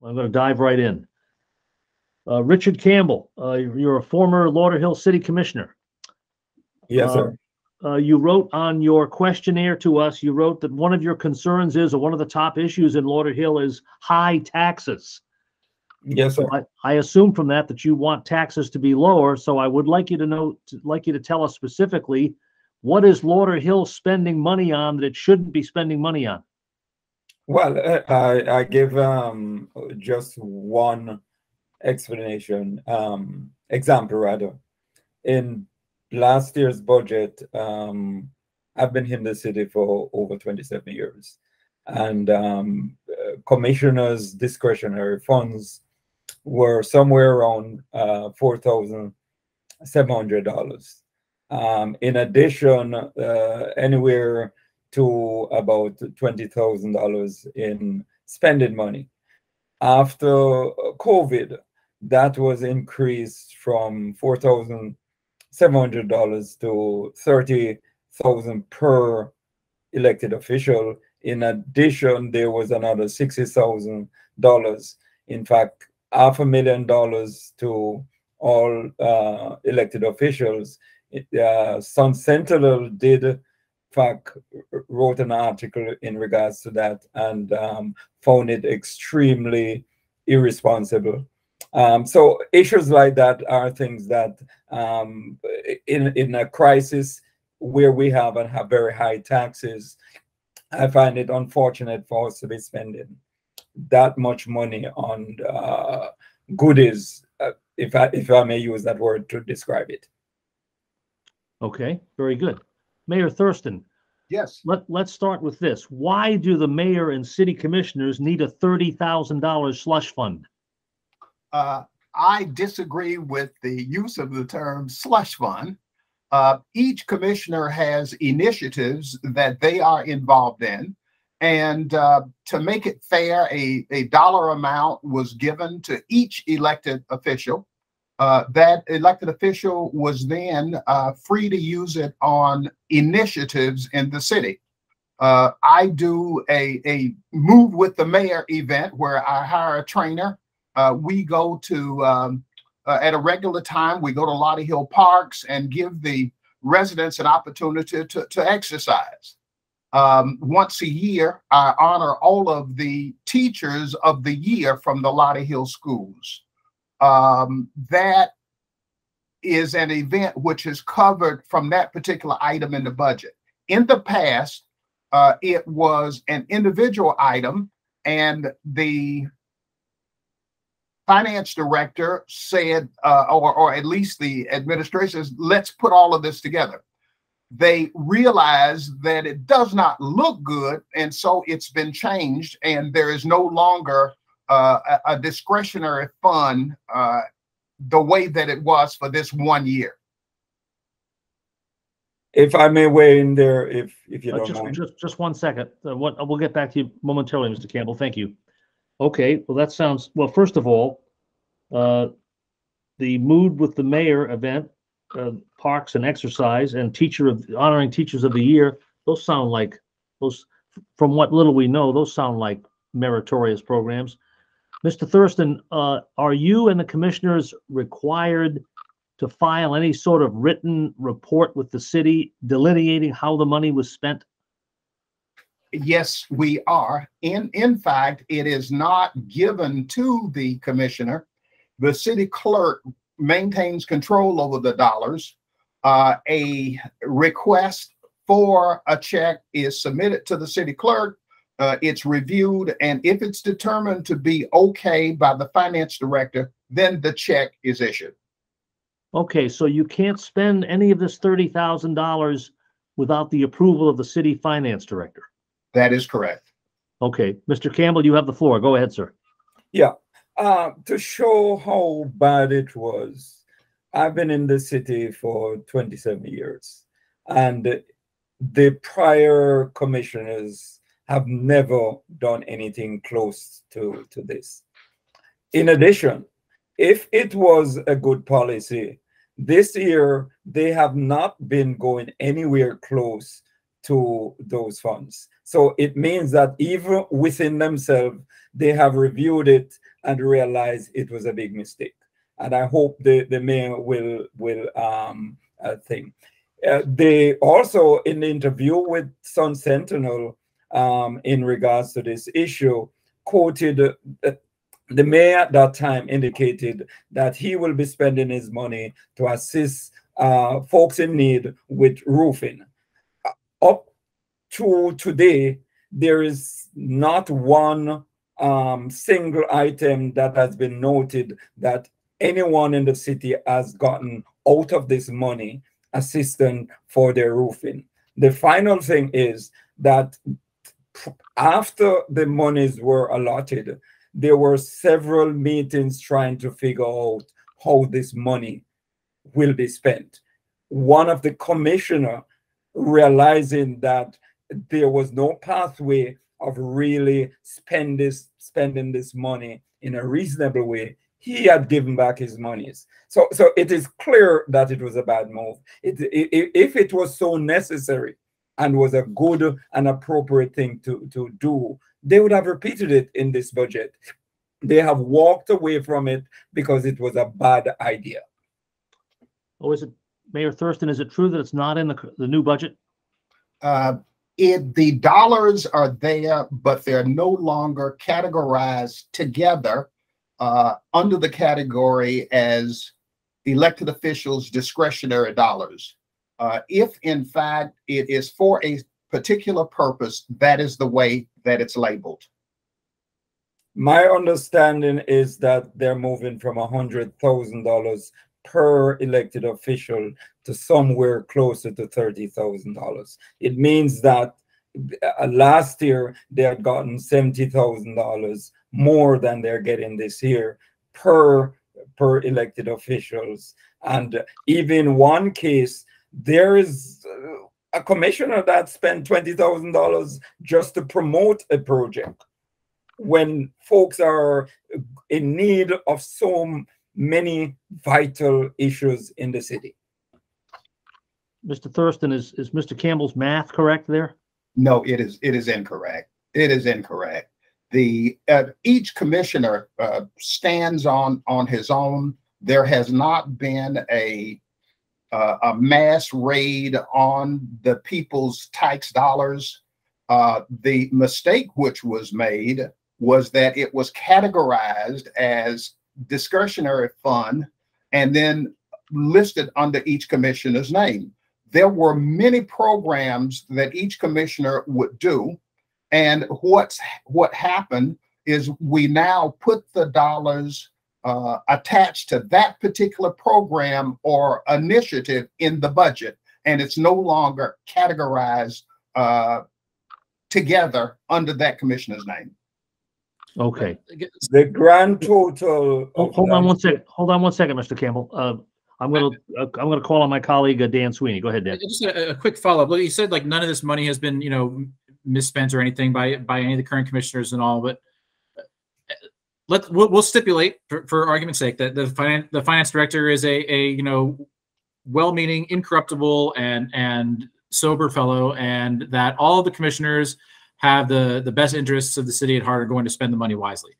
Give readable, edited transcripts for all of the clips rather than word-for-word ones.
I'm going to dive right in. Richard Campbell, you're a former Lauderhill City Commissioner. Yes, sir. You wrote on your questionnaire to us, you wrote that one of your concerns is, or one of the top issues in Lauderhill is high taxes. Yes, sir. So I assume from that you want taxes to be lower. So I would like you to tell us specifically, what is Lauderhill spending money on that it shouldn't be spending money on? Well, I give just one explanation, example rather. In last year's budget, I've been in the city for over 27 years, and commissioners' discretionary funds were somewhere around $4,700. In addition, anywhere to about $20,000 in spending money. After COVID, that was increased from $4,700 to $30,000 per elected official. In addition, there was another $60,000. In fact, $500,000 to all elected officials. Sentinel did, in fact, wrote an article in regards to that and found it extremely irresponsible. So issues like that are things that in a crisis where we have very high taxes, I find it unfortunate for us to be spending that much money on goodies, if I may use that word to describe it. Okay, very good. Mayor Thurston. Yes. Let's start with this. Why do the mayor and city commissioners need a $30,000 slush fund? I disagree with the use of the term slush fund. Each commissioner has initiatives that they are involved in. And to make it fair, a dollar amount was given to each elected official. That elected official was then free to use it on initiatives in the city. I do a Move with the Mayor event where I hire a trainer. We go to, at a regular time, we go to Lauderhill parks and give the residents an opportunity to exercise. Once a year, I honor all of the teachers of the year from the Lauderhill schools. That is an event which is covered from that particular item in the budget. In the past, it was an individual item, and the finance director said, or at least the administration says, let's put all of this together. They realized that it does not look good, and so it's been changed, and there is no longer a discretionary fund the way that it was for this 1 year. If I may weigh in there, if you don't mind. Just 1 second. We'll get back to you momentarily, Mr. Campbell. Thank you. Okay, well, that sounds, well, first of all, the Mood with the Mayor event, parks and exercise, and honoring teachers of the year, those sound like, from what little we know, those sound like meritorious programs. Mr. Thurston, are you and the commissioners required to file any sort of written report with the city delineating how the money was spent? Yes, we are. In fact, it is not given to the commissioner. The city clerk maintains control over the dollars. A request for a check is submitted to the city clerk. It's reviewed, and if it's determined to be okay by the finance director, then the check is issued. Okay, so you can't spend any of this $30,000 without the approval of the city finance director. That is correct. Okay, Mr. Campbell, you have the floor. Go ahead, sir. Yeah, to show how bad it was, I've been in the city for 27 years, and the prior commissioners have never done anything close to this. In addition, if it was a good policy, this year they have not been going anywhere close to those funds. So it means that even within themselves, they have reviewed it and realized it was a big mistake. And I hope the mayor will think. They also, in the interview with Sun Sentinel, in regards to this issue, quoted the mayor at that time indicated that he will be spending his money to assist folks in need with roofing. Up to today, there is not one single item that has been noted that anyone in the city has gotten out of this money assistance for their roofing. The final thing is that after the monies were allotted, there were several meetings trying to figure out how this money will be spent. One of the commissioner, realizing that there was no pathway of really spending this money in a reasonable way, he had given back his monies. So it is clear that it was a bad move. If it was so necessary and was a good and appropriate thing to do, they would have repeated it in this budget. They have walked away from it because it was a bad idea. Oh, is it, Mayor Thurston, is it true that it's not in the new budget? The dollars are there, but they're no longer categorized together under the category as elected officials' discretionary dollars. If in fact it is for a particular purpose, that is the way that it's labeled. My understanding is that they're moving from $100,000 per elected official to somewhere closer to $30,000. It means that last year they had gotten $70,000 more than they're getting this year per elected officials. And even one case, there is a commissioner that spent $20,000 just to promote a project when folks are in need of so many vital issues in the city. Mr. Thurston, is Mr. Campbell's math correct there? No, it is incorrect. It is incorrect. The each commissioner stands on his own. There has not been a mass raid on the people's tax dollars. The mistake which was made was that it was categorized as discretionary fund and then listed under each commissioner's name. There were many programs that each commissioner would do. And what happened is we now put the dollars attached to that particular program or initiative in the budget, and it's no longer categorized together under that commissioner's name. Okay. The grand total. Hold on one second. Hold on one second, Mr. Campbell. I'm gonna call on my colleague Dan Sweeney. Go ahead, Dan. Just a quick follow-up. Look, you said like none of this money has been, misspent or anything by any of the current commissioners and all, but we'll stipulate for argument's sake that the finance director is a well-meaning, incorruptible, and sober fellow, and that all of the commissioners have the best interests of the city at heart, are going to spend the money wisely.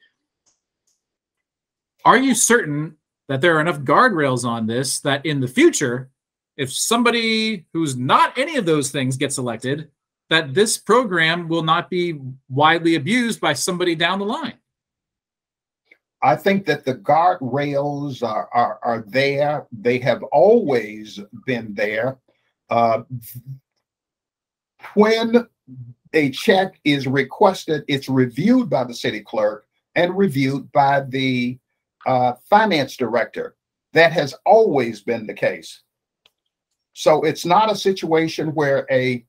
Are you certain that there are enough guardrails on this that in the future, if somebody who's not any of those things gets elected, that this program will not be widely abused by somebody down the line? I think that the guardrails are there. They have always been there. When a check is requested, it's reviewed by the city clerk and reviewed by the finance director. That has always been the case. So it's not a situation where an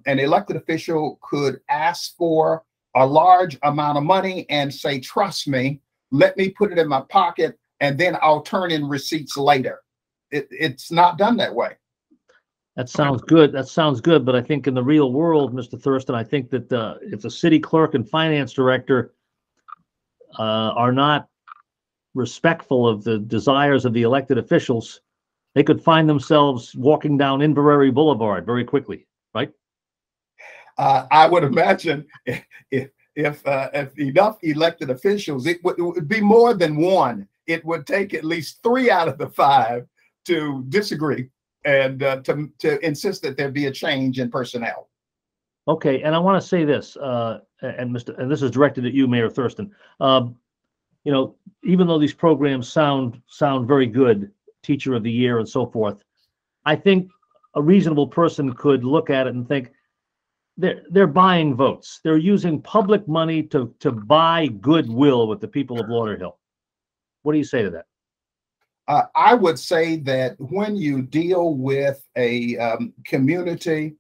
elected official could ask for a large amount of money and say, trust me, let me put it in my pocket and then I'll turn in receipts later. It's not done that way. That sounds good. That sounds good. But I think in the real world, Mr. Thurston, I think that if the city clerk and finance director are not respectful of the desires of the elected officials, they could find themselves walking down Inverary Boulevard very quickly, right? I would imagine if enough elected officials, it would be more than one. It would take at least 3 out of the 5 to disagree and to insist that there be a change in personnel. Okay, and I want to say this, and this is directed at you, Mayor Thurston. You know, even though these programs sound very good, Teacher of the Year and so forth, I think a reasonable person could look at it and think they're buying votes. They're using public money to buy goodwill with the people of Lauderhill. What do you say to that? I would say that when you deal with a community,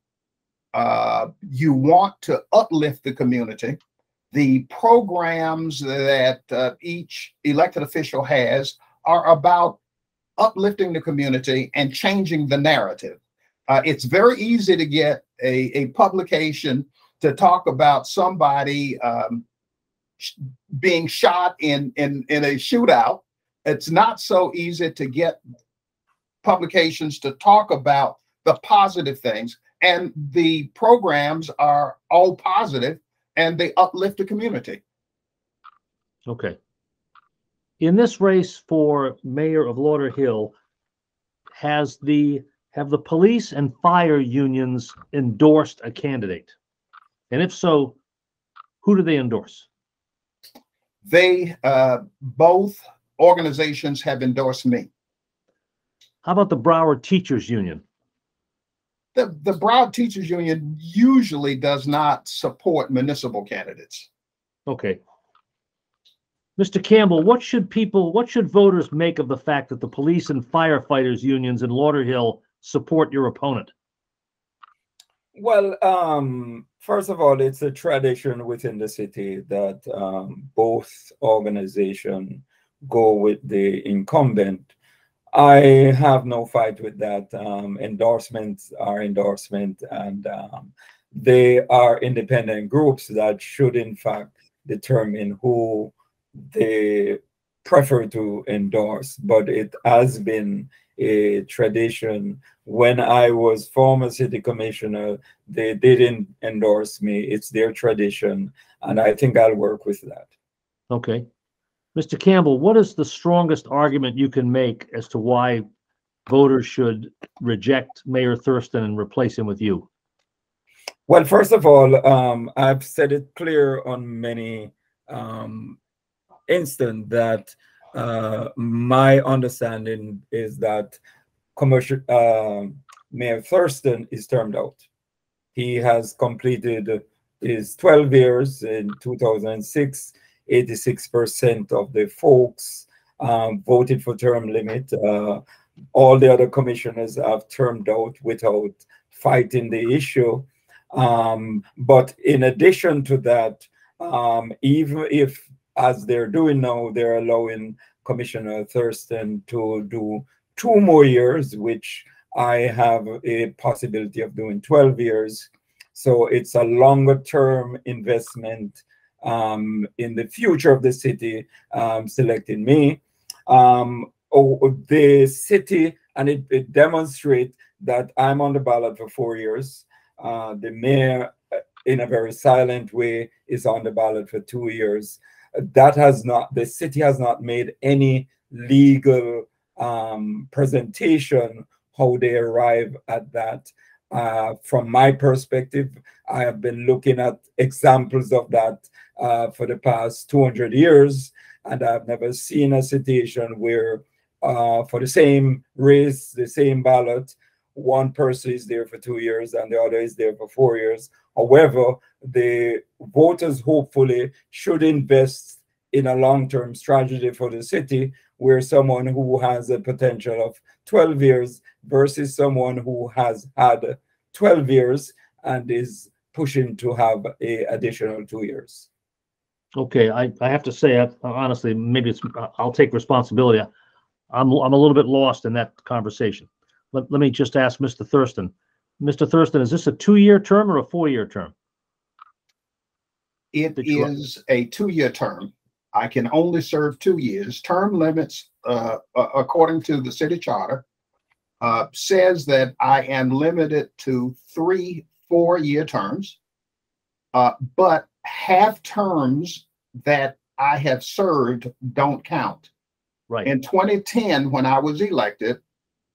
you want to uplift the community. The programs that each elected official has are about uplifting the community and changing the narrative. It's very easy to get a publication to talk about somebody being shot in a shootout. It's not so easy to get publications to talk about the positive things, and the programs are all positive and they uplift the community. Okay. In this race for mayor of Lauderhill, have the police and fire unions endorsed a candidate? And if so, who do they endorse? They both organizations have endorsed me. How about the Broward Teachers Union? The Broward Teachers Union usually does not support municipal candidates. Okay. Mr. Campbell, what should voters make of the fact that the police and firefighters unions in Lauderhill support your opponent? Well, first of all, it's a tradition within the city that both organizations go with the incumbent. I have no fight with that. Endorsements are endorsement, and they are independent groups that should, in fact, determine who they prefer to endorse. But it has been a tradition. When I was former city commissioner, they didn't endorse me. It's their tradition, and I think I'll work with that. Okay. Mr. Campbell, what is the strongest argument you can make as to why voters should reject Mayor Thurston and replace him with you? Well, first of all, I've said it clear on many instances that my understanding is that Mayor Thurston is termed out. He has completed his 12 years in 2006. 86% of the folks voted for term limit. All the other commissioners have termed out without fighting the issue. But in addition to that, even if, as they're doing now, they're allowing Commissioner Thurston to do 2 more years, which I have a possibility of doing 12 years. So it's a longer term investment in the future of the city, selecting me. The city, and it demonstrates that I'm on the ballot for 4 years. The mayor, in a very silent way, is on the ballot for 2 years. The city has not made any legal presentation how they arrive at that. From my perspective, I have been looking at examples of that for the past 200 years, and I've never seen a situation where for the same race, the same ballot, one person is there for 2 years and the other is there for 4 years. However, the voters hopefully should invest in a long-term strategy for the city, where someone who has a potential of 12 years versus someone who has had 12 years and is pushing to have an additional 2 years. Okay, I have to say, honestly, maybe I'll take responsibility. I'm a little bit lost in that conversation. Let me just ask Mr. Thurston. Mr. Thurston, is this a 2-year term or a 4-year term? It is a 2-year term. I can only serve 2 years. Term limits, according to the city charter, says that I am limited to 3 4-year terms. but half terms that I have served don't count. Right. In 2010, when I was elected,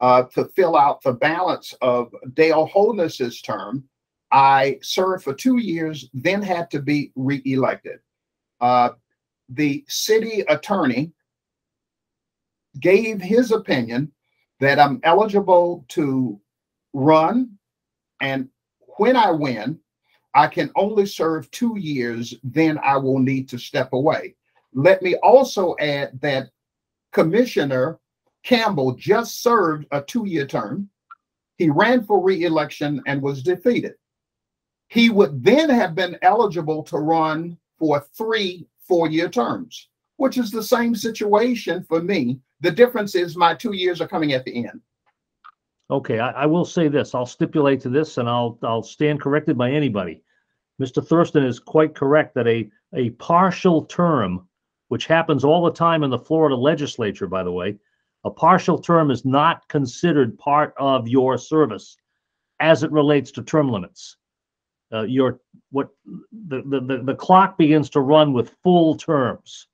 to fill out the balance of Dale Holness's term, I served for 2 years, then had to be re-elected. The city attorney gave his opinion that I'm eligible to run, and when I win, I can only serve 2 years, then I will need to step away. Let me also add that Commissioner Campbell just served a 2-year term. He ran for re-election and was defeated. He would then have been eligible to run for 3 4-year terms, which is the same situation for me. The difference is my 2 years are coming at the end. Okay, I will say this. I'll stipulate to this, and I'll stand corrected by anybody. Mr. Thurston is quite correct that a partial term, which happens all the time in the Florida legislature, by the way, a partial term is not considered part of your service as it relates to term limits. The clock begins to run with full terms.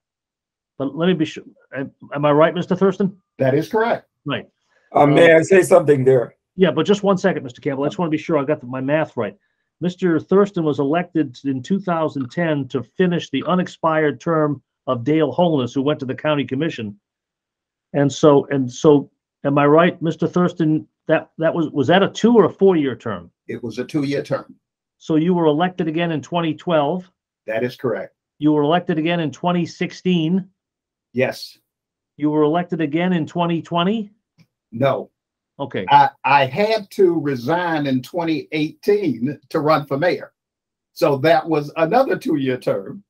But let me be sure. Am I right, Mr. Thurston? That is correct. Right. May I say something there? Yeah, but just 1 second, Mr. Campbell. I just want to be sure I got my math right. Mr. Thurston was elected in 2010 to finish the unexpired term of Dale Holness, who went to the county commission. And so, am I right, Mr. Thurston? That was that a 2 or a 4-year term? It was a 2-year term. So you were elected again in 2012. That is correct. You were elected again in 2016. Yes. You were elected again in 2020. No. Okay. I had to resign in 2018 to run for mayor. So that was another 2-year term.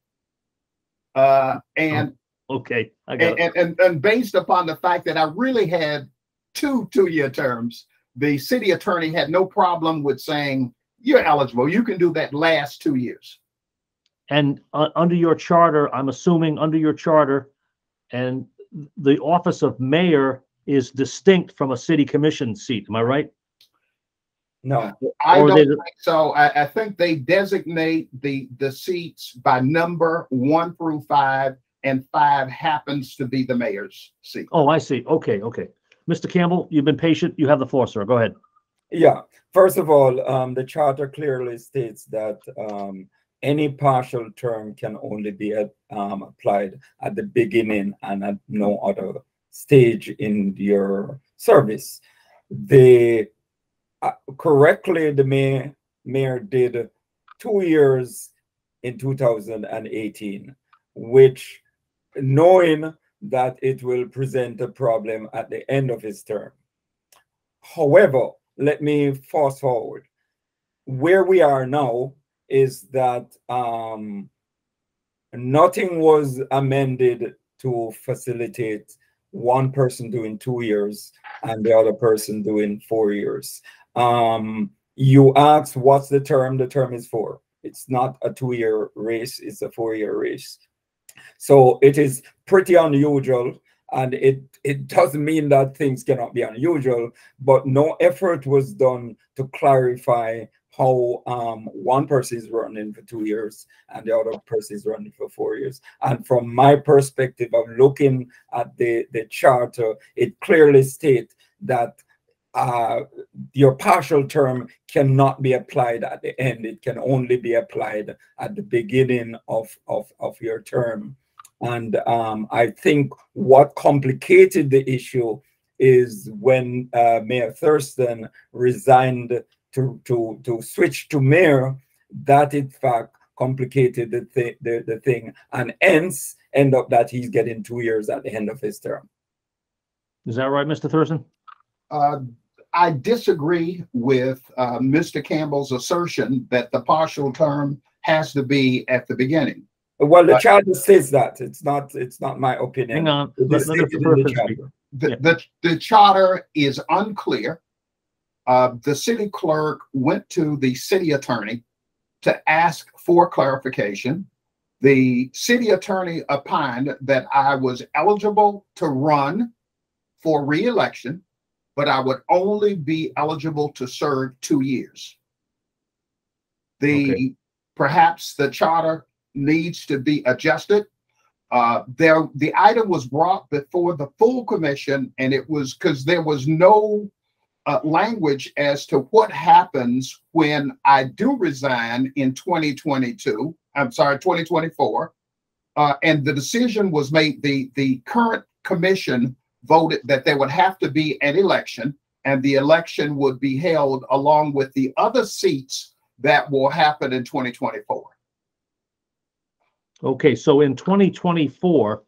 Okay. I got it. And based upon the fact that I really had 2 2-year terms, the city attorney had no problem with saying, you're eligible. You can do that last 2 years. And under your charter, I'm assuming under your charter, and the office of mayor is distinct from a city commission seat. Am I right? No. I don't think so. I think they designate the seats by number 1 through 5, and 5 happens to be the mayor's seat. Oh, I see. Okay. Mr. Campbell, you've been patient. You have the floor, sir. Go ahead. Yeah. First of all, the charter clearly states that any partial term can only be applied at the beginning and at no other stage in your service. Correctly, the mayor did 2 years in 2018, which, knowing that it will present a problem at the end of his term. However, let me fast forward. Where we are now is that nothing was amended to facilitate one person doing 2 years and the other person doing 4 years. You asked what's the term? The term is 4. It's not a 2-year race, it's a 4-year race. So it is pretty unusual, and it doesn't mean that things cannot be unusual, but no effort was done to clarify how one person is running for 2 years and the other person is running for 4 years. And from my perspective of looking at the charter, it clearly states that your partial term cannot be applied at the end. It can only be applied at the beginning of your term. And I think what complicated the issue is when Mayor Thurston resigned to switch to mayor, that in fact complicated the thing, and hence end up that he's getting 2 years at the end of his term. Is that right, Mr. Thurston? I disagree with Mr. Campbell's assertion that the partial term has to be at the beginning. Well, the charter says that. It's not my opinion. Hang on. The charter is unclear. The city clerk went to the city attorney to ask for clarification. The city attorney opined that I was eligible to run for re-election, but I would only be eligible to serve 2 years. The perhaps the charter needs to be adjusted. The item was brought before the full commission, and it was because there was no language as to what happens when I do resign in 2022. I'm sorry, 2024. And the decision was made, the current commission voted that there would have to be an election, and the election would be held along with the other seats that will happen in 2024. Okay, so in 2024,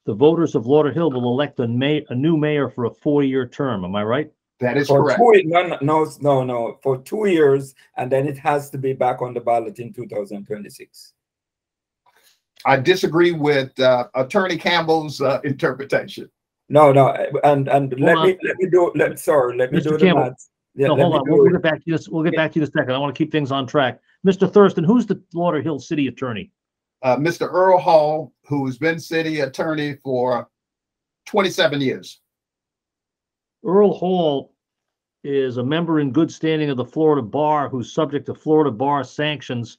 the voters of Lauderhill will elect a new mayor for a 4-year term. Am I right? That is For correct. No, for 2 years, and then it has to be back on the ballot in 2026. I disagree with Attorney Campbell's interpretation. No, and let me do Mr. the Campbell, math. Yeah, no, hold on. We'll get back to this. We'll get back to you in a second. I want to keep things on track. Mr. Thurston, who's the Lauderhill city attorney? Mr. Earl Hall, who's been city attorney for 27 years. Earl Hall is a member in good standing of the Florida Bar who's subject to Florida Bar sanctions.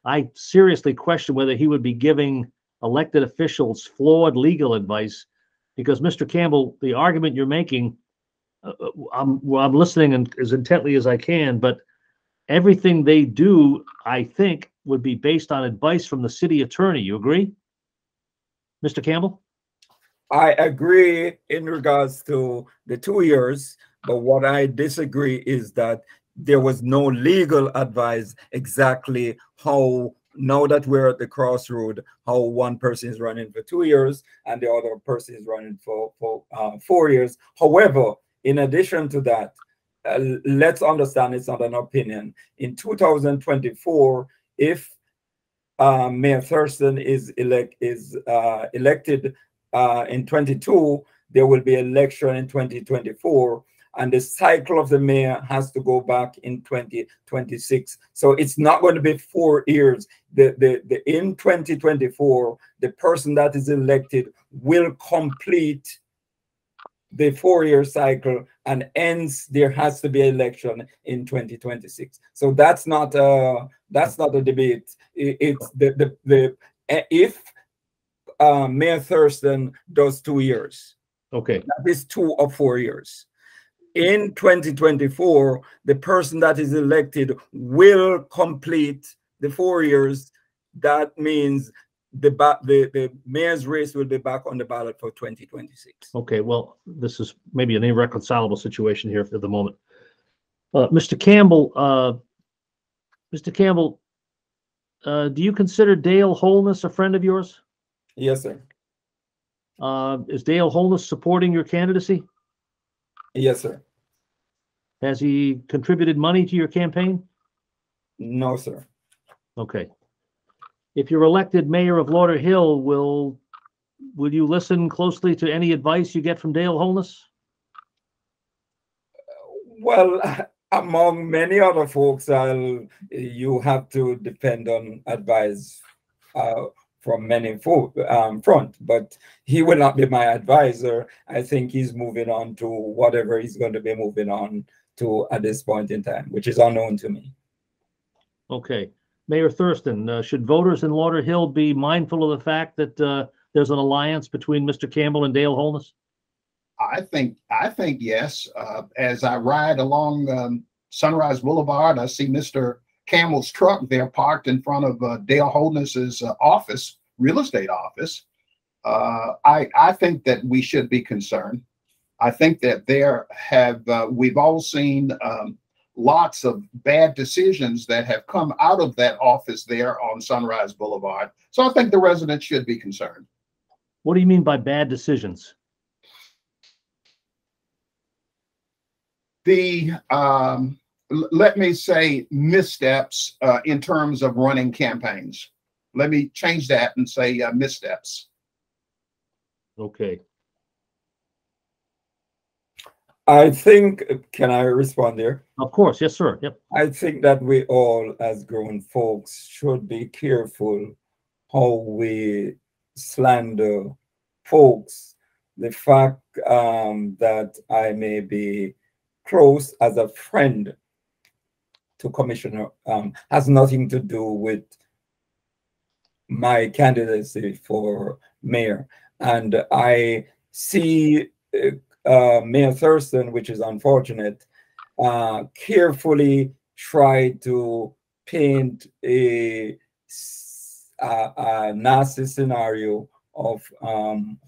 I seriously question whether he would be giving elected officials flawed legal advice, because Mr. Campbell, the argument you're making, I'm listening as intently as I can, but everything they do, I think, would be based on advice from the city attorney. You agree, Mr. Campbell? I agree in regards to the 2 years, but what I disagree is that there was no legal advice exactly how, now that we're at the crossroad, how one person is running for 2 years and the other person is running for 4 years. However, in addition to that, let's understand it's not an opinion. In 2024, if Mayor Thurston is elected in 22, there will be election in 2024, and the cycle of the mayor has to go back in 2026. So it's not going to be 4 years. In 2024, the person that is elected will complete the 4-year cycle, and hence there has to be election in 2026. So that's not a debate. It's if Mayor Thurston does 2 years, Okay. that is 2 or 4 years. In 2024, the person that is elected will complete the 4 years. That means the mayor's race will be back on the ballot for 2026. Okay, well, this is maybe an irreconcilable situation here for the moment. Mr. Campbell, do you consider Dale Holness a friend of yours? Yes, sir. Is Dale Holness supporting your candidacy? Yes, sir. Has he contributed money to your campaign? No, sir. Okay. If you're elected mayor of Lauderhill, will you listen closely to any advice you get from Dale Holness? Well, among many other folks, you have to depend on advice from many folk front, but he will not be my advisor. I think he's moving on to whatever he's going to be moving on to at this point in time, which is unknown to me. Okay. Mayor Thurston, should voters in Lauderhill be mindful of the fact that there's an alliance between Mr. Campbell and Dale Holness? I think yes. As I ride along Sunrise Boulevard, I see Mr. Campbell's truck there parked in front of Dale Holness's office, real estate office. I think that we should be concerned. I think that we've all seen lots of bad decisions that have come out of that office there on Sunrise Boulevard. So I think the residents should be concerned. What do you mean by bad decisions? Let me say missteps in terms of running campaigns. Let me change that and say missteps. Okay. I think, can I respond there? Of course, yes, sir. Yep. I think that we all, as grown folks, should be careful how we slander folks. The fact that I may be close as a friend to commissioner has nothing to do with my candidacy for mayor. And I see Mayor Thurston, which is unfortunate, carefully try to paint a nasty scenario of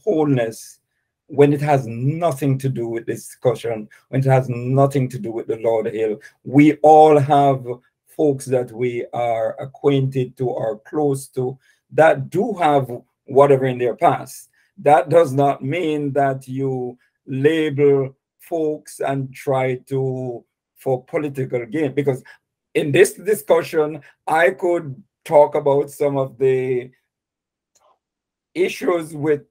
wholeness when it has nothing to do with this discussion, when it has nothing to do with the Lauderhill. We all have folks that we are acquainted to or close to that do have whatever in their past. That does not mean that you label folks and try to, for political gain, because in this discussion, I could talk about some of the issues with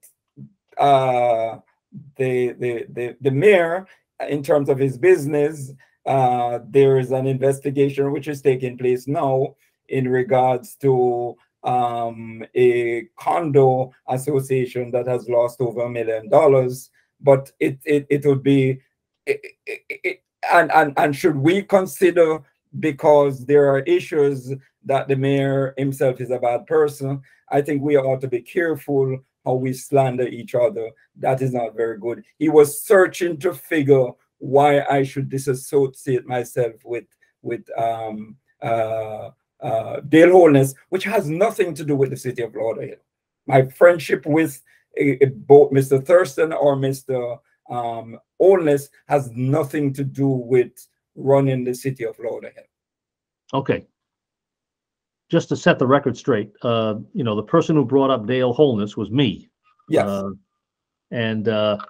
the mayor in terms of his business. There is an investigation which is taking place now in regards to a condo association that has lost over $1 million. But it would be, and should we consider, because there are issues that the mayor himself is a bad person, I think we ought to be careful how we slander each other. That is not very good. He was searching to figure why I should disassociate myself with Dale Holness, which has nothing to do with the city of Lauderhill. My friendship with both Mr. Thurston or Mr. Holness has nothing to do with running the city of Lauderhill. Okay. Just to set the record straight, the person who brought up Dale Holness was me. Yes. And the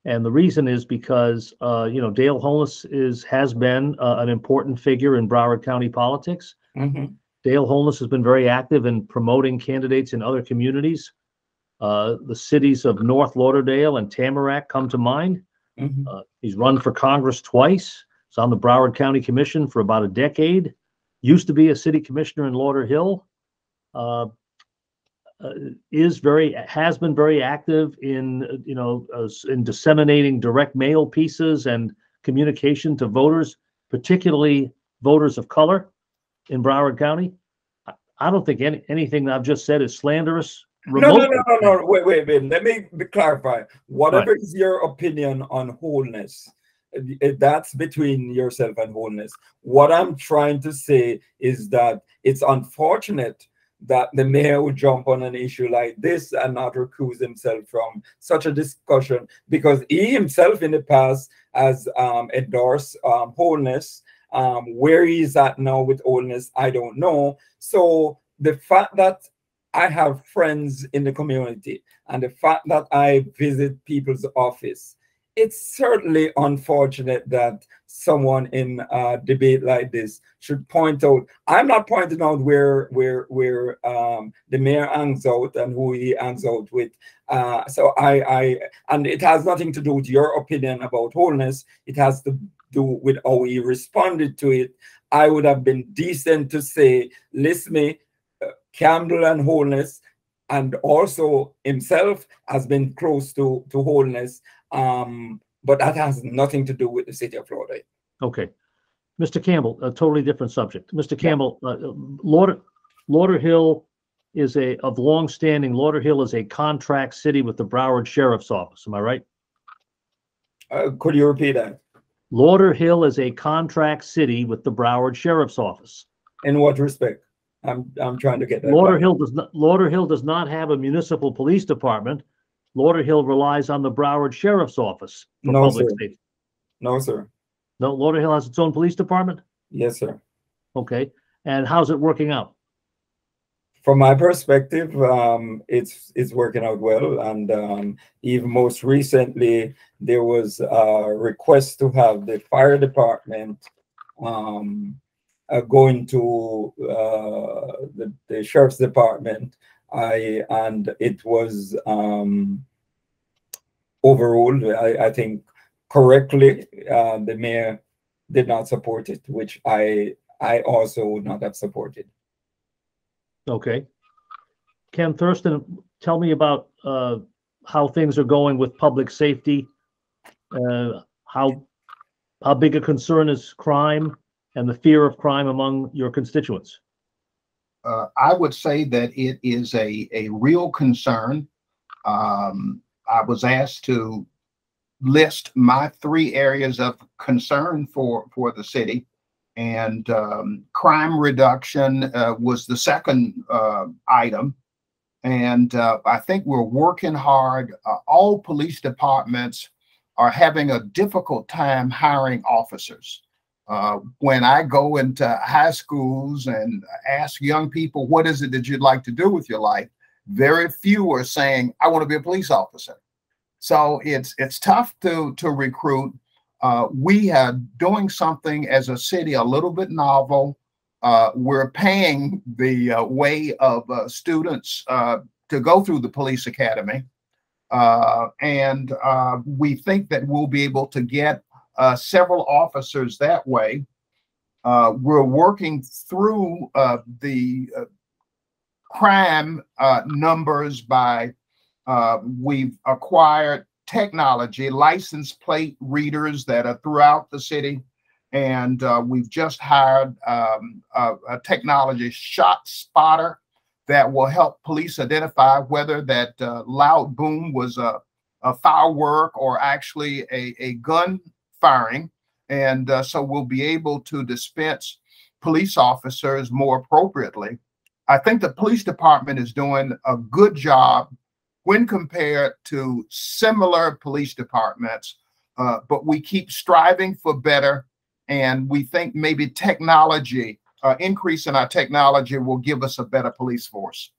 reason is because Dale Holness has been an important figure in Broward County politics. Mm-hmm. Dale Holness has been very active in promoting candidates in other communities. The cities of North Lauderdale and Tamarack come to mind. Mm-hmm. He's run for Congress twice. He's on the Broward County Commission for about a decade. Used to be a city commissioner in Lauderhill. Has been very active in in disseminating direct mail pieces and communication to voters, particularly voters of color in Broward County. I don't think anything that I've just said is slanderous. No. Wait. Let me clarify. Whatever is your opinion on wholeness, that's between yourself and wholeness. What I'm trying to say is that it's unfortunate that the mayor would jump on an issue like this and not recuse himself from such a discussion, because he himself in the past has endorsed wholeness. Where he's at now with wholeness, I don't know. So the fact that I have friends in the community and the fact that I visit people's office, it's certainly unfortunate that someone in a debate like this should point out. I'm not pointing out where the mayor hangs out and who he hangs out with. So and it has nothing to do with your opinion about wholeness. It has to do with how he responded to it. I would have been decent to say, listen, Campbell and wholeness, and also himself has been close to wholeness. But that has nothing to do with the city of Florida. Okay. Mr. Campbell, a totally different subject. Mr. Campbell, Lauderhill is of long-standing, Lauderhill is a contract city with the Broward Sheriff's Office. Am I right? Could you repeat that? Lauderhill is a contract city with the Broward Sheriff's Office. In what respect? I'm trying to get that. Lauderhill does not have a municipal police department. Lauderhill relies on the Broward Sheriff's Office for public safety. No, sir. No, Lauderhill has its own police department? Yes, sir. Okay. And how's it working out? From my perspective, it's working out well. And even most recently, there was a request to have the fire department going to the sheriff's department. And it was overruled, I think correctly. The mayor did not support it, which I also would not have supported. Okay. Ken Thurston, tell me about how things are going with public safety. How big a concern is crime and the fear of crime among your constituents? I would say that it is a real concern. I was asked to list my 3 areas of concern for the city, and crime reduction was the second item. And I think we're working hard. All police departments are having a difficult time hiring officers. When I go into high schools and ask young people, what is it that you'd like to do with your life? Very few are saying, I want to be a police officer. So it's tough to recruit. We are doing something as a city a little bit novel. We're paying the way of students to go through the police academy. And we think that we'll be able to get several officers that way. We're working through the crime numbers by we've acquired technology, license plate readers that are throughout the city. And we've just hired a technology shot spotter that will help police identify whether that loud boom was a firework or actually a gun firing. And so we'll be able to dispense police officers more appropriately. I think the police department is doing a good job when compared to similar police departments, but we keep striving for better. And we think maybe technology, increase in our technology will give us a better police force.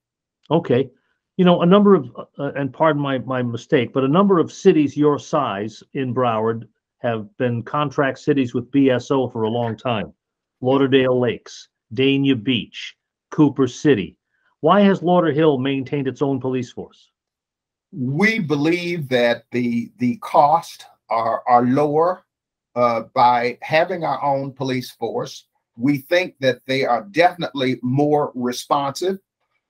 Okay. You know, a number of, and pardon my mistake, but a number of cities your size in Broward have been contract cities with BSO for a long time. Lauderdale Lakes, Dania Beach, Cooper City. Why has Lauderhill maintained its own police force? We believe that the costs are lower by having our own police force. We think that they are definitely more responsive.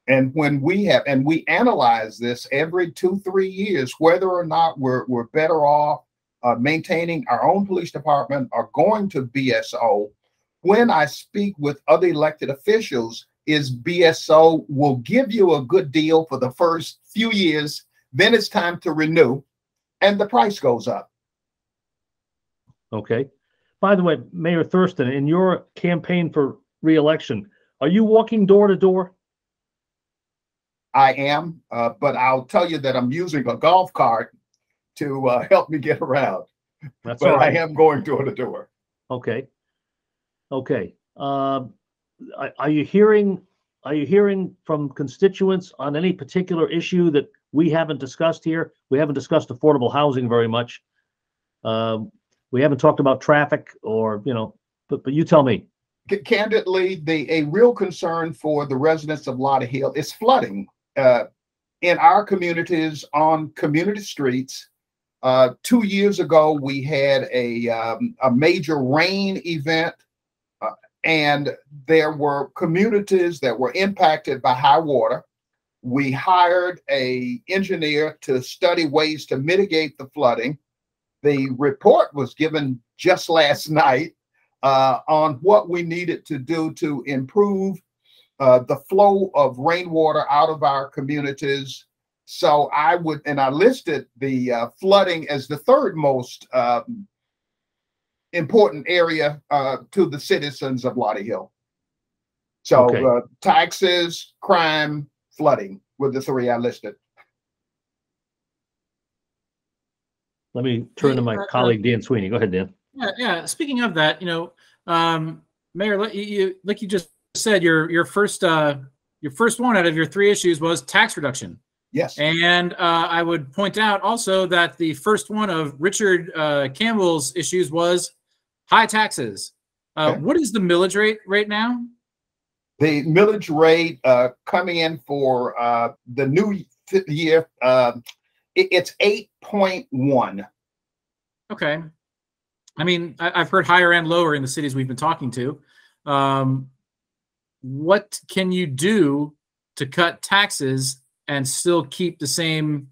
And when we analyze this every 2-3 years, whether or not we're better off maintaining our own police department or going to BSO. When I speak with other elected officials, is BSO will give you a good deal for the first few years, then it's time to renew, and the price goes up. Okay. By the way, Mayor Thurston, in your campaign for re-election, are you walking door to door? I am, but I'll tell you that I'm using a golf cart to help me get around. That's but all right. I am going door to door. Okay. Okay. Are you hearing from constituents on any particular issue that we haven't discussed here? We haven't discussed affordable housing very much. We haven't talked about traffic or, but you tell me. Candidly, a real concern for the residents of Lauderhill is flooding in our communities on community streets. 2 years ago, we had a major rain event, and there were communities that were impacted by high water. We hired an engineer to study ways to mitigate the flooding. The report was given just last night on what we needed to do to improve the flow of rainwater out of our communities. So I listed the flooding as the third most important area to the citizens of Lauderhill. So Okay. Taxes, crime, flooding were the 3 I listed. Let me turn to my colleague, Dan Sweeney. Go ahead, Dan. Yeah. Speaking of that, Mayor, like you just said, your first one out of your 3 issues was tax reduction. Yes. And I would point out also that the first one of Richard Campbell's issues was high taxes. Okay. What is the millage rate right now? The millage rate coming in for the new year, it's 8.1. Okay. I mean, I've heard higher and lower in the cities we've been talking to. What can you do to cut taxes and still keep the same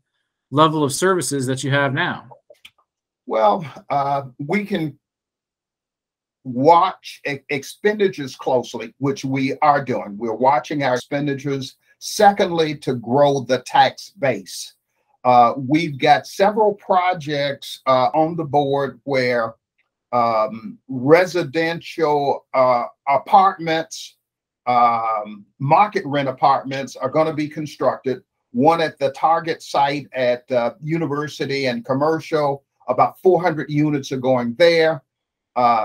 level of services that you have now? Well, we can watch expenditures closely, which we are doing. We're watching our expenditures. Secondly, to grow the tax base. We've got several projects on the board where residential apartments, market rent apartments are going to be constructed. One at the Target site at University and Commercial, about 400 units are going there.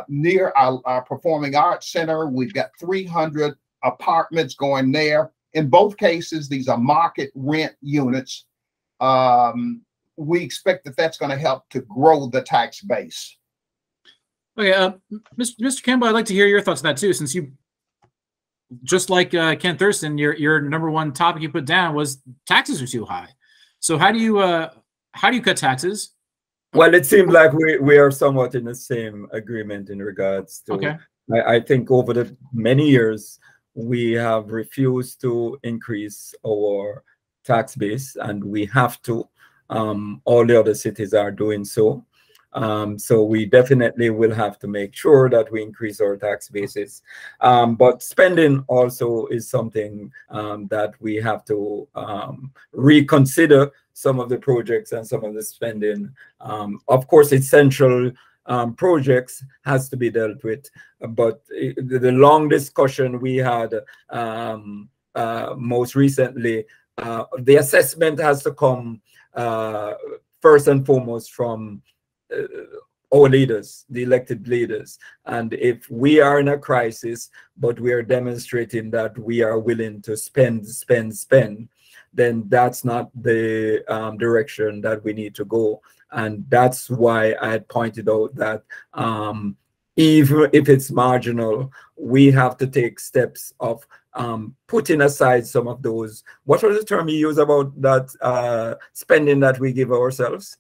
Near our Performing Arts Center, we've got 300 apartments going there. In both cases, these are market rent units. We expect that that's going to help to grow the tax base. Okay, Mr. Campbell, I'd like to hear your thoughts on that too, since you, just like Ken Thurston, your number one topic you put down was taxes are too high. So how do you cut taxes? Well, it seems like we are somewhat in the same agreement in regards to. Okay. I think over the many years we have refused to increase our tax base, and we have to. All the other cities are doing so. So we definitely will have to make sure that we increase our tax bases. But spending also is something that we have to reconsider some of the projects and some of the spending. Of course, essential projects has to be dealt with, but the long discussion we had most recently, the assessment has to come first and foremost from our leaders, the elected leaders. And if we are in a crisis, but we are demonstrating that we are willing to spend, then that's not the direction that we need to go. And that's why I had pointed out that even if it's marginal, we have to take steps of putting aside some of those, what was the term you use about that spending that we give ourselves?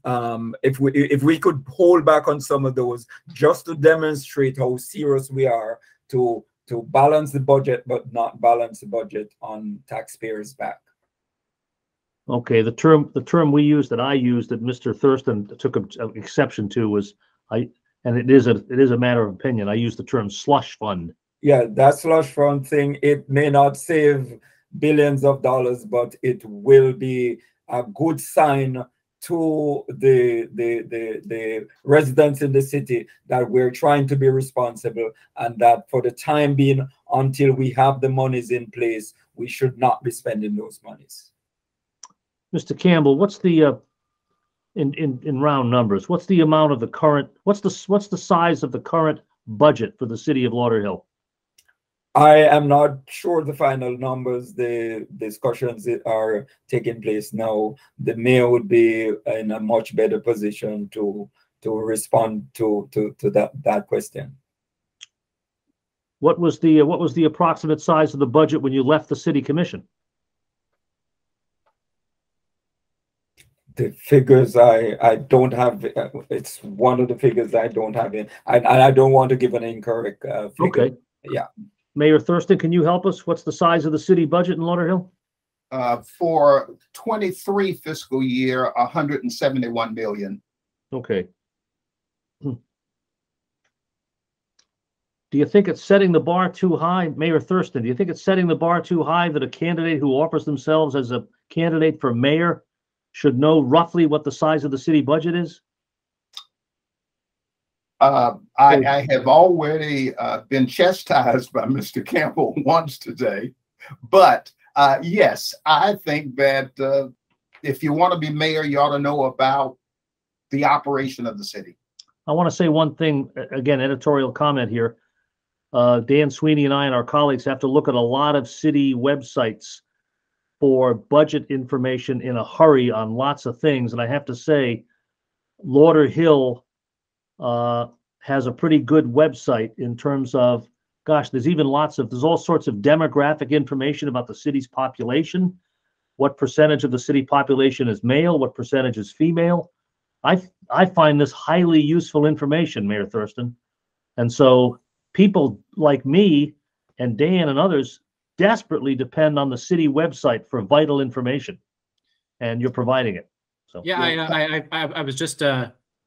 If we could hold back on some of those just to demonstrate how serious we are to balance the budget, but not balance the budget on taxpayers' back. Okay, the term we used, that I used, that Mr. Thurston took exception to, was and it is a matter of opinion. I used the term slush fund. Yeah, that slush fund thing, it may not save billions of dollars, but it will be a good sign to the residents in the city that we're trying to be responsible, and that for the time being, until we have the monies in place, we should not be spending those monies. Mr. Campbell, what's the in round numbers, what's the amount of the current, what's the size of the current budget for the city of Lauderhill? I am not sure the final numbers. The discussions are taking place now. The mayor would be in a much better position to respond to that question. What was the approximate size of the budget when you left the city commission? The figures I don't have. It's one of the figures I don't have in. I don't want to give an incorrect figure. Okay. Yeah. Mayor Thurston, can you help us? What's the size of the city budget in Lauderhill? For 23 fiscal year, 171 million. Okay. Do you think it's setting the bar too high, Mayor Thurston? Do you think it's setting the bar too high that a candidate who offers themselves as a candidate for mayor should know roughly what the size of the city budget is? I have already been chastised by Mr. Campbell once today, but yes, I think that if you want to be mayor, you ought to know about the operation of the city. I want to say one thing, again, editorial comment here. Dan Sweeney and I and our colleagues have to look at a lot of city websites for budget information in a hurry on lots of things. And I have to say, Lauderhill has a pretty good website in terms of, gosh, there's all sorts of demographic information about the city's population. What percentage of the city population is male? What percentage is female? I find this highly useful information, Mayor Thurston. And so people like me and Dan and others desperately depend on the city website for vital information, and you're providing it. So yeah, I was just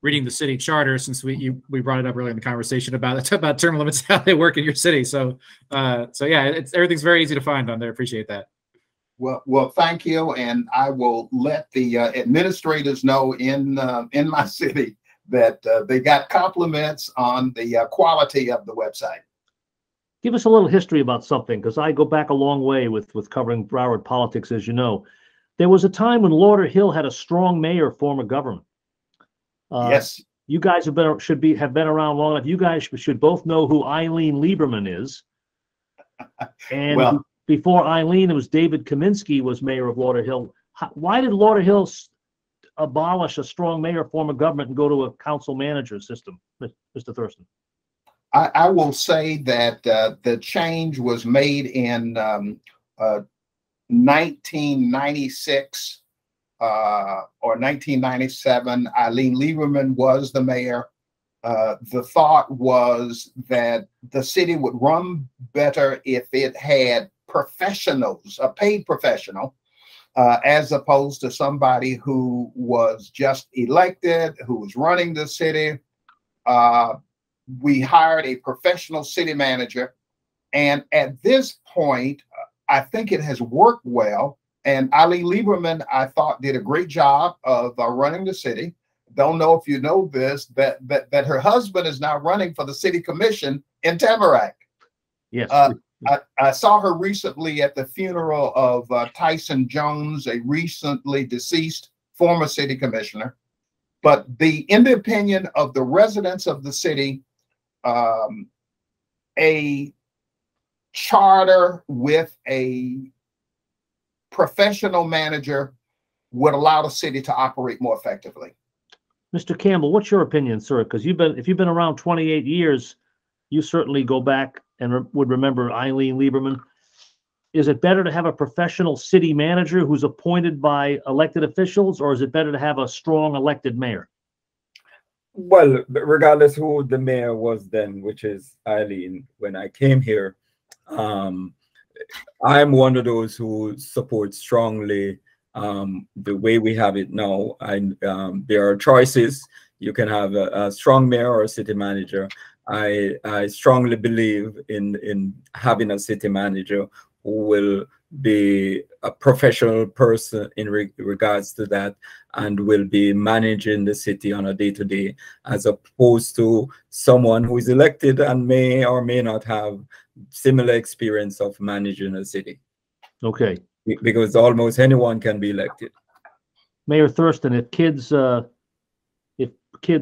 reading the city charter, since we brought it up earlier in the conversation about term limits, how they work in your city. So yeah, everything's very easy to find on there. Appreciate that. Well, thank you, and I will let the administrators know in my city that they got compliments on the quality of the website. Give us a little history about something, because I go back a long way with covering Broward politics, as you know. There was a time when Lauderhill had a strong mayor form of government. Yes. You guys have been around long enough. You guys should both know who Eileen Lieberman is. And well, before Eileen, it was David Kaminsky was mayor of Lauderhill. Why did Lauderhill abolish a strong mayor form of government and go to a council manager system, Mr. Thurston? I will say that the change was made in 1996 or 1997. Eileen Lieberman was the mayor. The thought was that the city would run better if it had professionals, a paid professional, as opposed to somebody who was just elected, who was running the city. We hired a professional city manager. And at this point, I think it has worked well. And Eileen Lieberman, I thought, did a great job of running the city. Don't know if you know this, that her husband is now running for the city commission in Tamarack. Yes. I saw her recently at the funeral of Tyson Jones, a recently deceased former city commissioner. But in the opinion of the residents of the city, a charter with a professional manager would allow the city to operate more effectively. Mr. Campbell, what's your opinion, sir? Because if you've been around 28 years, you certainly go back and would remember Eileen Lieberman. Is it better to have a professional city manager who's appointed by elected officials, or is it better to have a strong elected mayor? Well, regardless who the mayor was then, which is Eileen, when I came here, I'm one of those who support strongly the way we have it now. There are choices. You can have a strong mayor or a city manager. I strongly believe in having a city manager who will be a professional person in regards to that and will be managing the city on a day-to-day, as opposed to someone who is elected and may or may not have similar experience of managing a city. Okay. Because almost anyone can be elected. Mayor Thurston, if kids,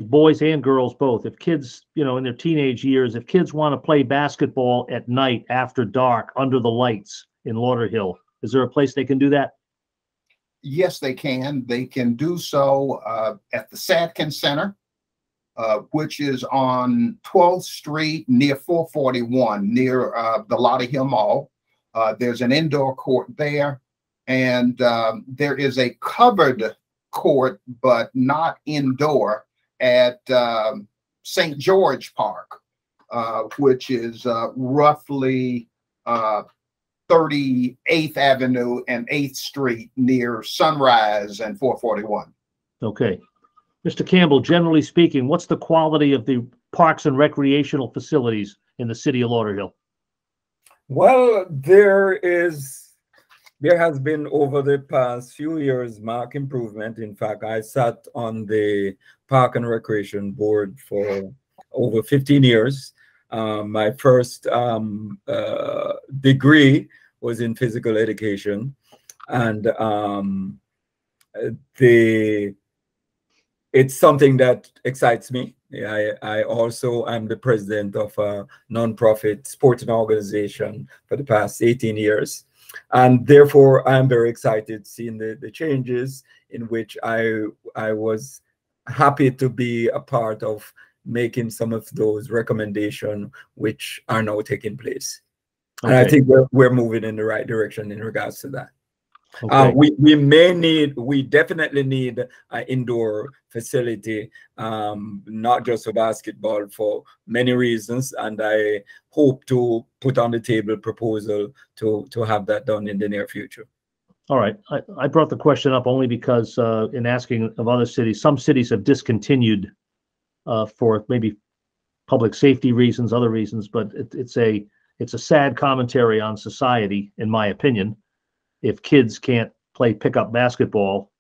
boys and girls both, if kids, in their teenage years, if kids want to play basketball at night after dark under the lights in Lauderhill, is there a place they can do that? Yes, they can. They can do so at the Sadkin Center, which is on 12th Street near 441, near the Lauderhill Mall. There's an indoor court there, and there is a covered court, but not indoor, at St. George Park, which is roughly 38th Avenue and 8th Street near Sunrise and 441. Okay. Mr. Campbell, generally speaking, what's the quality of the parks and recreational facilities in the city of Lauderhill? Well, there has been over the past few years marked improvement. In fact, I sat on the Park and Recreation Board for over 15 years. My first degree was in physical education, and it's something that excites me. I also am the president of a nonprofit sporting organization for the past 18 years. And therefore, I'm very excited seeing the changes in which I was happy to be a part of making some of those recommendations which are now taking place. Okay. And I think we're moving in the right direction in regards to that. Okay. We definitely need an indoor facility, not just for basketball, for many reasons, and I hope to put on the table a proposal to have that done in the near future. All right, I brought the question up only because in asking of other cities, some cities have discontinued for maybe public safety reasons, other reasons, but it's a sad commentary on society, in my opinion. If kids can't play pickup basketball,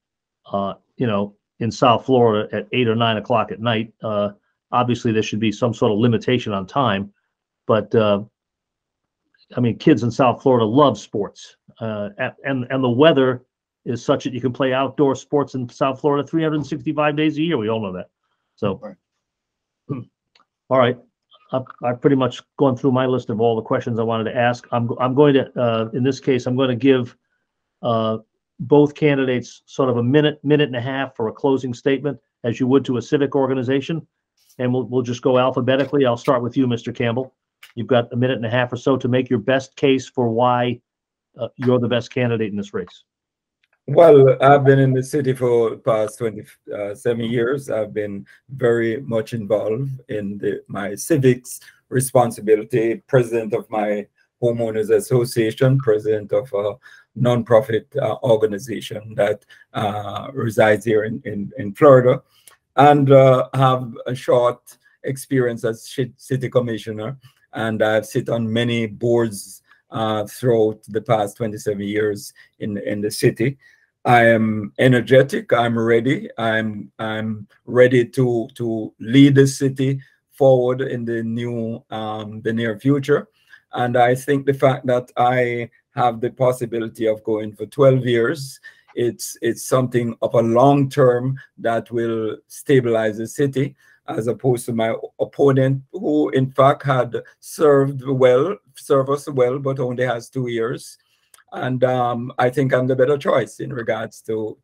in South Florida at 8 or 9 o'clock at night, obviously there should be some sort of limitation on time. But I mean, kids in South Florida love sports, and the weather is such that you can play outdoor sports in South Florida 365 days a year. We all know that. So, all right, I've pretty much gone through my list of all the questions I wanted to ask. I'm going to, in this case, I'm going to give both candidates sort of a minute and a half for a closing statement, as you would to a civic organization, and we'll just go alphabetically. I'll start with you, Mr. Campbell. You've got a minute and a half or so to make your best case for why you're the best candidate in this race. Well, I've been in the city for the past 27 years. I've been very much involved in my civics responsibility, president of my homeowners association, president of a nonprofit organization that resides here in Florida, and have a short experience as city commissioner. And I've sit on many boards throughout the past 27 years in the city. I am energetic. I'm ready. I'm ready to lead the city forward in the near future. And I think the fact that I have the possibility of going for 12 years, it's something of a long term that will stabilize the city, as opposed to my opponent, who in fact had served us well, but only has 2 years. And I think I'm the better choice in regards to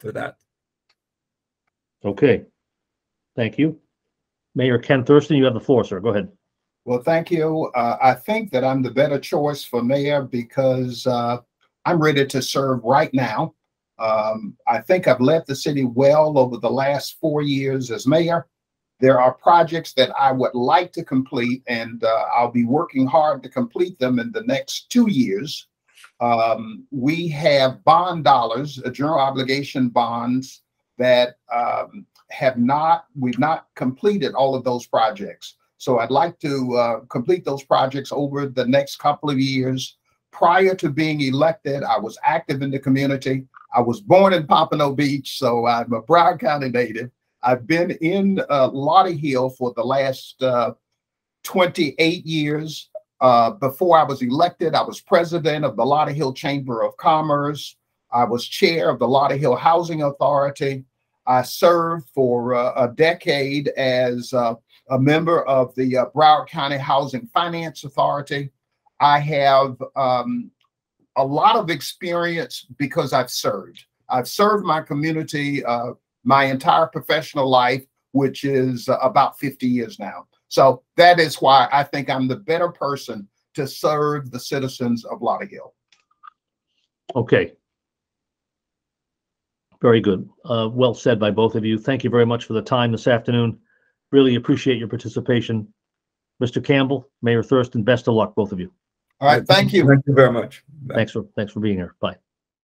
that. Okay, thank you. Mayor Ken Thurston, you have the floor, sir. Go ahead. Well, thank you. I think that I'm the better choice for mayor because I'm ready to serve right now. I think I've led the city well over the last 4 years as mayor. There are projects that I would like to complete, and I'll be working hard to complete them in the next 2 years. We have bond dollars, general obligation bonds, that we've not completed all of those projects. So I'd like to complete those projects over the next couple of years. Prior to being elected, I was active in the community. I was born in Pompano Beach, so I'm a Broward County native. I've been in Lauderhill for the last 28 years. Before I was elected, I was president of the Lauderhill Chamber of Commerce. I was chair of the Lauderhill Housing Authority. I served for a decade as a member of the Broward County Housing Finance Authority. I have a lot of experience because I've served. I've served my community my entire professional life, which is about 50 years now. So that is why I think I'm the better person to serve the citizens of Lauderhill. Okay. Very good. Well said by both of you. Thank you very much for the time this afternoon. Really appreciate your participation. Mr. Campbell, Mayor Thurston, best of luck, both of you. All right. Thank you. Thank you very much. Thanks for being here. Bye.